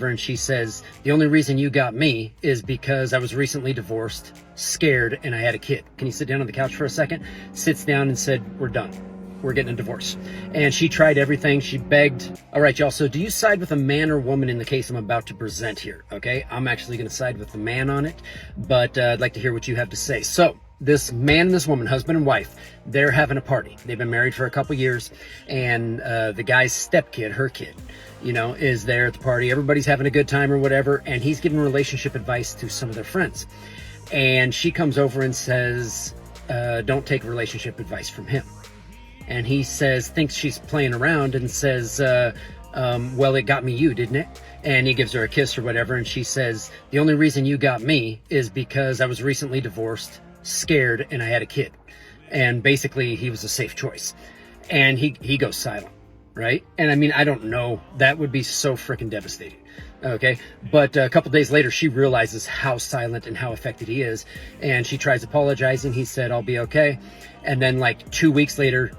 and she says, the only reason you got me is because I was recently divorced, scared, and I had a kid. Can you sit down on the couch for a second? Sits down and said, we're done. We're getting a divorce. And she tried everything. She begged. All right, y'all. So do you side with a man or woman in the case I'm about to present here? Okay, I'm actually going to side with the man on it, but I'd like to hear what you have to say. So this man and this woman, husband and wife, they're having a party. They've been married for a couple years, and the guy's stepkid, her kid, you know, is there at the party. Everybody's having a good time or whatever, and he's giving relationship advice to some of their friends. And she comes over and says, don't take relationship advice from him. And he says, thinks she's playing around, and says, well, it got me you, didn't it? And he gives her a kiss or whatever, and she says, the only reason you got me is because I was recently divorced, scared, and I had a kid. And basically, he was a safe choice. And he goes silent, right? And I mean, I don't know. That would be so freaking devastating. Okay, but a couple days later, she realizes how silent and how affected he is, and she tries apologizing. He said, I'll be okay. And then like 2 weeks later,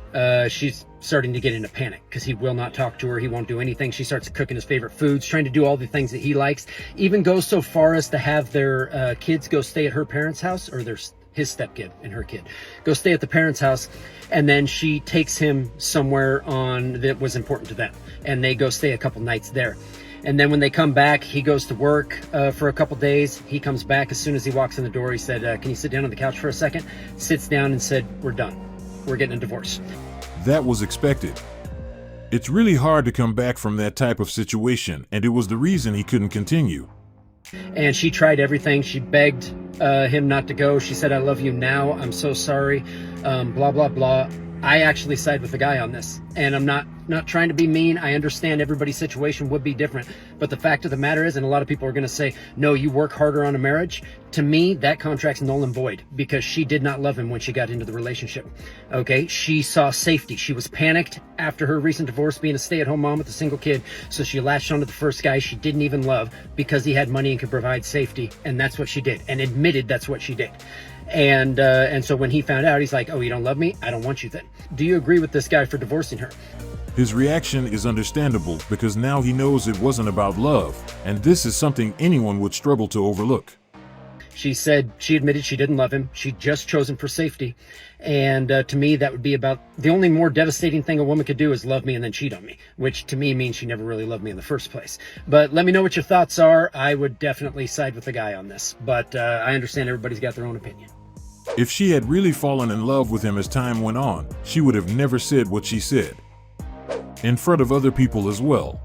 she's starting to get into panic because he will not talk to her. He won't do anything. She starts cooking his favorite foods, trying to do all the things that he likes, even goes so far as to have their kids go stay at her parents' house, or his stepkid and her kid go stay at the parents' house. And then she takes him somewhere that was important to them, and they go stay a couple nights there. And then when they come back, he goes to work for a couple days. He comes back. As soon as he walks in the door, he said, can you sit down on the couch for a second? Sits down and said, we're done. We're getting a divorce. That was expected. It's really hard to come back from that type of situation, and it was the reason he couldn't continue. And she tried everything. She begged him not to go. She said, I love you now. I'm so sorry. Blah, blah, blah. I actually side with the guy on this, and I'm not trying to be mean. I understand everybody's situation would be different, but the fact of the matter is, and a lot of people are going to say, no, you work harder on a marriage. To me, that contract's null and void, because she did not love him when she got into the relationship. Okay, she saw safety. She was panicked after her recent divorce, being a stay-at-home mom with a single kid, so she latched onto the first guy she didn't even love because he had money and could provide safety, and that's what she did, and admitted that's what she did. And so when he found out, he's like, oh, you don't love me? I don't want you then. Do you agree with this guy for divorcing her? His reaction is understandable, because now he knows it wasn't about love, and this is something anyone would struggle to overlook. She said she admitted she didn't love him. She just chose him for safety. And to me, that would be about the only more devastating thing a woman could do is love me and then cheat on me, which to me means she never really loved me in the first place. But let me know what your thoughts are. I would definitely side with the guy on this, but I understand everybody's got their own opinion. If she had really fallen in love with him as time went on, she would have never said what she said. In front of other people as well.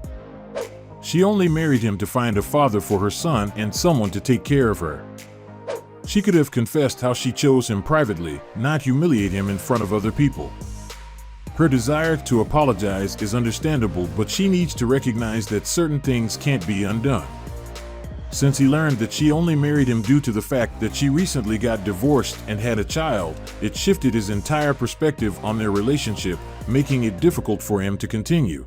She only married him to find a father for her son and someone to take care of her. She could have confessed how she chose him privately, not humiliate him in front of other people. Her desire to apologize is understandable, but she needs to recognize that certain things can't be undone. Since he learned that she only married him due to the fact that she recently got divorced and had a child, it shifted his entire perspective on their relationship, making it difficult for him to continue.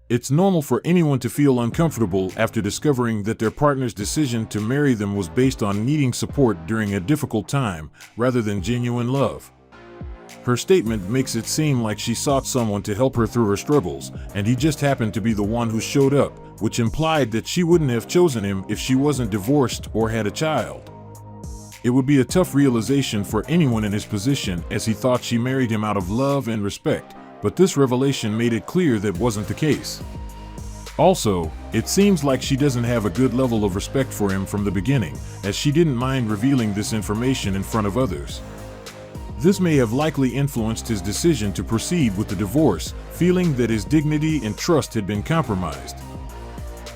It's normal for anyone to feel uncomfortable after discovering that their partner's decision to marry them was based on needing support during a difficult time, rather than genuine love. Her statement makes it seem like she sought someone to help her through her struggles, and he just happened to be the one who showed up, which implied that she wouldn't have chosen him if she wasn't divorced or had a child. It would be a tough realization for anyone in his position, as he thought she married him out of love and respect, but this revelation made it clear that wasn't the case. Also, it seems like she doesn't have a good level of respect for him from the beginning, as she didn't mind revealing this information in front of others. This may have likely influenced his decision to proceed with the divorce, feeling that his dignity and trust had been compromised.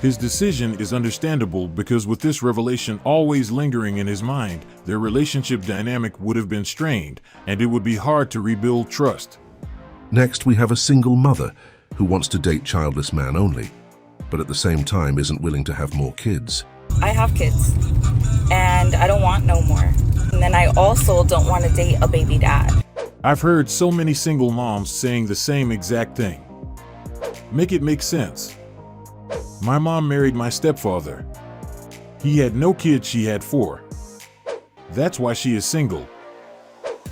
His decision is understandable, because with this revelation always lingering in his mind, their relationship dynamic would have been strained, and it would be hard to rebuild trust. Next, we have a single mother who wants to date childless man only, but at the same time isn't willing to have more kids. I have kids, and I don't want no more. And then I also don't want to date a baby dad. I've heard so many single moms saying the same exact thing. Make it make sense. My mom married my stepfather. He had no kids, she had 4. That's why she is single.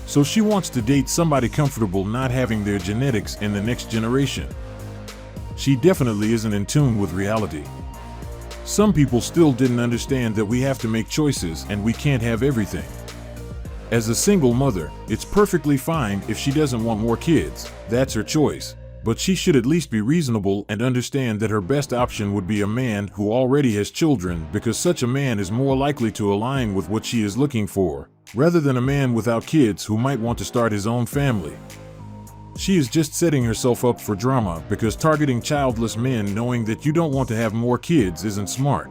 So she wants to date somebody comfortable not having their genetics in the next generation. She definitely isn't in tune with reality. Some people still didn't understand that we have to make choices and we can't have everything. As a single mother, it's perfectly fine if she doesn't want more kids. That's her choice. But she should at least be reasonable and understand that her best option would be a man who already has children, because such a man is more likely to align with what she is looking for, rather than a man without kids who might want to start his own family. She is just setting herself up for drama, because targeting childless men knowing that you don't want to have more kids isn't smart.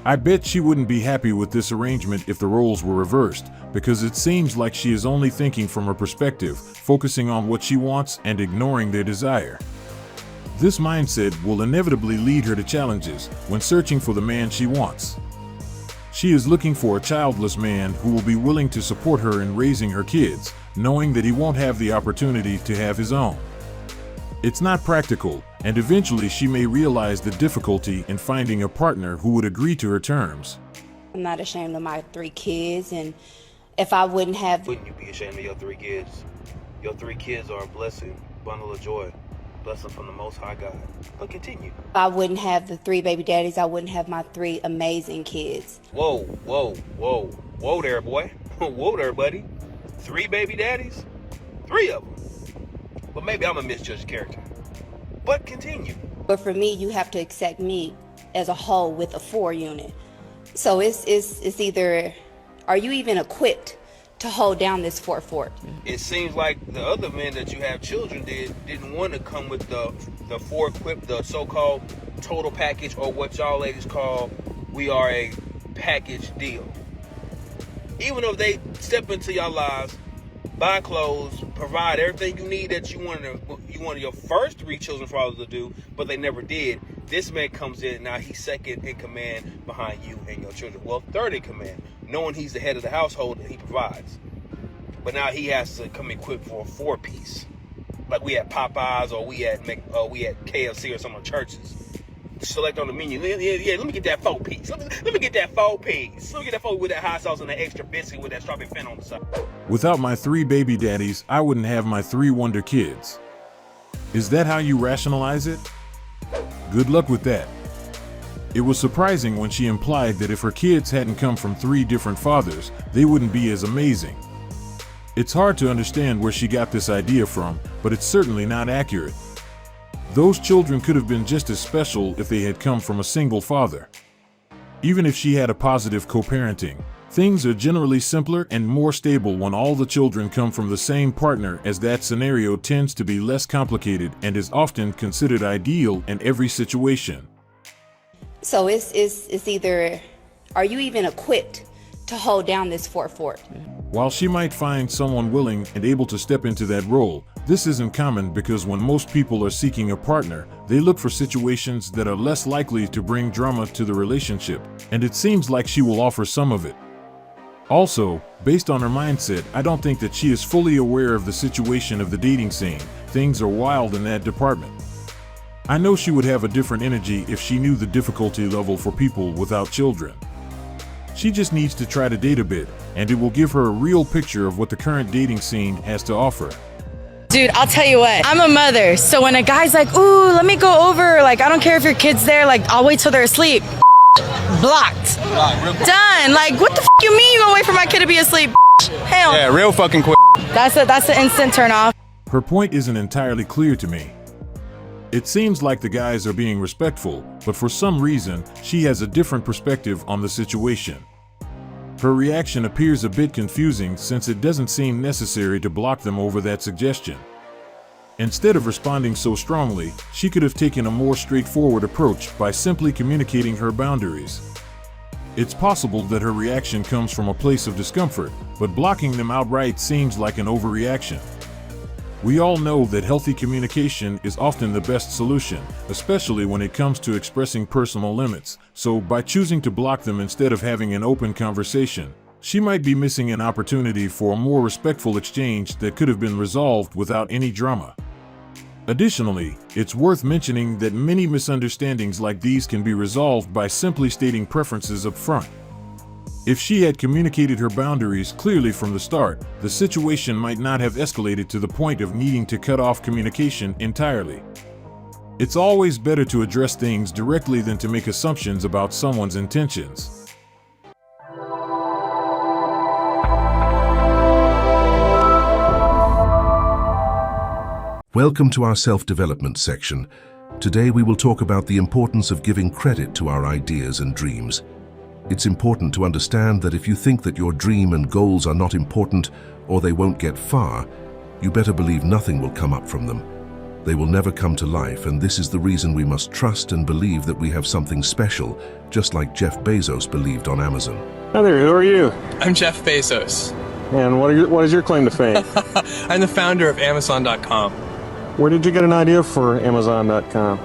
I bet she wouldn't be happy with this arrangement if the roles were reversed, because it seems like she is only thinking from her perspective, focusing on what she wants and ignoring their desire. This mindset will inevitably lead her to challenges when searching for the man she wants. She is looking for a childless man who will be willing to support her in raising her kids, knowing that he won't have the opportunity to have his own. It's not practical, and eventually she may realize the difficulty in finding a partner who would agree to her terms. I'm not ashamed of my 3 kids, and if I wouldn't have... Wouldn't you be ashamed of your 3 kids? Your 3 kids are a blessing, bundle of joy, blessing from the Most High God. But continue. If I wouldn't have the 3 baby daddies, I wouldn't have my 3 amazing kids. Whoa, whoa, whoa, whoa there, boy. Whoa there, buddy. 3 baby daddies? 3 of them. But maybe I'm a misjudged character. But continue. But for me, you have to accept me as a whole with a 4 unit. So it's either, are you even equipped to hold down this 4 fort? It seems like the other men that you have children didn't want to come with the 4 equip, the so-called total package, or what y'all ladies call, we are a package deal. Even though they step into your lives, buy clothes, provide everything you need that you wanted your first 3 children fathers to do, but they never did. This man comes in, now he's second in command behind you and your children. Well, third in command, knowing he's the head of the household and he provides. But now he has to come equipped for a 4-piece, like we at Popeyes or we at KFC or some of the churches. Select on the menu. Yeah, let me get that 4-piece. Let me get that 4-piece. Let me get that 4 with that hot sauce and that extra biscuit with that strawberry fin on the side. Without my 3 baby daddies, I wouldn't have my 3 wonder kids. Is that how you rationalize it? Good luck with that. It was surprising when she implied that if her kids hadn't come from 3 different fathers, they wouldn't be as amazing. It's hard to understand where she got this idea from, but it's certainly not accurate. Those children could have been just as special if they had come from a single father. Even if she had a positive co-parenting, things are generally simpler and more stable when all the children come from the same partner, as that scenario tends to be less complicated and is often considered ideal in every situation. So it's either, are you even equipped to hold down this 4 fort? While she might find someone willing and able to step into that role, this isn't common, because when most people are seeking a partner, they look for situations that are less likely to bring drama to the relationship, and it seems like she will offer some of it. Also, based on her mindset, I don't think that she is fully aware of the situation of the dating scene. Things are wild in that department. I know she would have a different energy if she knew the difficulty level for people without children. She just needs to try to date a bit, and it will give her a real picture of what the current dating scene has to offer. Dude, I'll tell you what, I'm a mother, so when a guy's like, ooh, let me go over, like, I don't care if your kid's there, like, I'll wait till they're asleep. Blocked. Done. Like, what the you mean you gonna wait for my kid to be asleep? Hell. Yeah, real fucking quick. That's the instant turn off. Her point isn't entirely clear to me. It seems like the guys are being respectful, but for some reason, she has a different perspective on the situation. Her reaction appears a bit confusing, since it doesn't seem necessary to block them over that suggestion. Instead of responding so strongly, she could have taken a more straightforward approach by simply communicating her boundaries. It's possible that her reaction comes from a place of discomfort, but blocking them outright seems like an overreaction. We all know that healthy communication is often the best solution, especially when it comes to expressing personal limits, so by choosing to block them instead of having an open conversation, she might be missing an opportunity for a more respectful exchange that could have been resolved without any drama. Additionally, it's worth mentioning that many misunderstandings like these can be resolved by simply stating preferences up front. If she had communicated her boundaries clearly from the start, the situation might not have escalated to the point of needing to cut off communication entirely. It's always better to address things directly than to make assumptions about someone's intentions. Welcome to our self-development section. Today we will talk about the importance of giving credit to our ideas and dreams. It's important to understand that if you think that your dream and goals are not important or they won't get far, you better believe nothing will come up from them. They will never come to life, and this is the reason we must trust and believe that we have something special, just like Jeff Bezos believed on Amazon. Hi there, who are you? I'm Jeff Bezos. And what is your claim to fame? I'm the founder of Amazon.com. Where did you get an idea for Amazon.com?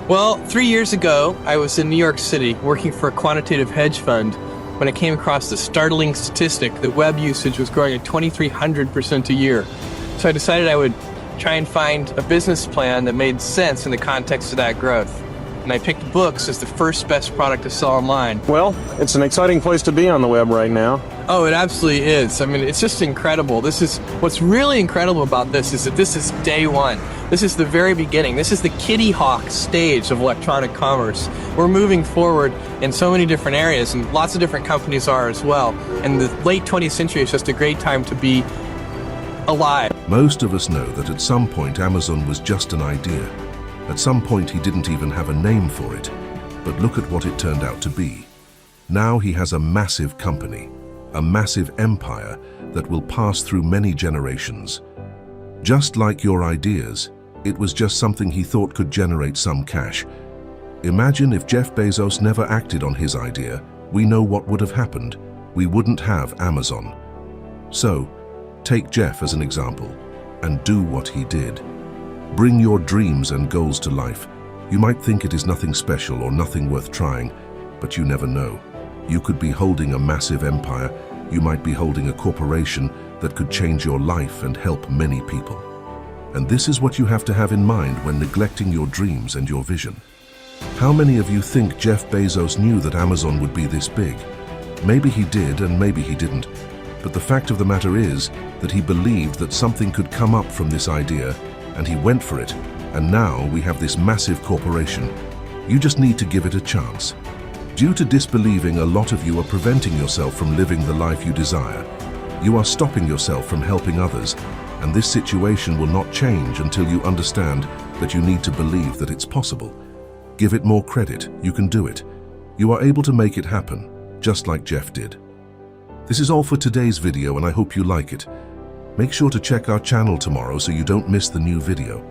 Well, 3 years ago, I was in New York City working for a quantitative hedge fund when I came across the startling statistic that web usage was growing at 2,300% a year. So I decided I would try and find a business plan that made sense in the context of that growth. And I picked books as the first best product to sell online. Well, it's an exciting place to be on the web right now. Oh, it absolutely is. I mean, it's just incredible. What's really incredible about this is that this is day one. This is the very beginning. This is the Kitty Hawk stage of electronic commerce. We're moving forward in so many different areas, and lots of different companies are as well. And the late 20th century is just a great time to be alive. Most of us know that at some point Amazon was just an idea. At some point he didn't even have a name for it. But look at what it turned out to be. Now he has a massive company, a massive empire that will pass through many generations. Just like your ideas, it was just something he thought could generate some cash. Imagine if Jeff Bezos never acted on his idea, we know what would have happened. We wouldn't have Amazon. So, take Jeff as an example, and do what he did. Bring your dreams and goals to life. You might think it is nothing special or nothing worth trying, but you never know. You could be holding a massive empire. You might be holding a corporation that could change your life and help many people. And this is what you have to have in mind when neglecting your dreams and your vision. How many of you think Jeff Bezos knew that Amazon would be this big? Maybe he did and maybe he didn't. But the fact of the matter is that he believed that something could come up from this idea, and he went for it. And now we have this massive corporation. You just need to give it a chance. Due to disbelieving, a lot of you are preventing yourself from living the life you desire. You are stopping yourself from helping others, and this situation will not change until you understand that you need to believe that it's possible. Give it more credit. You can do it. You are able to make it happen, just like Jeff did. This is all for today's video, and I hope you like it. Make sure to check our channel tomorrow so you don't miss the new video.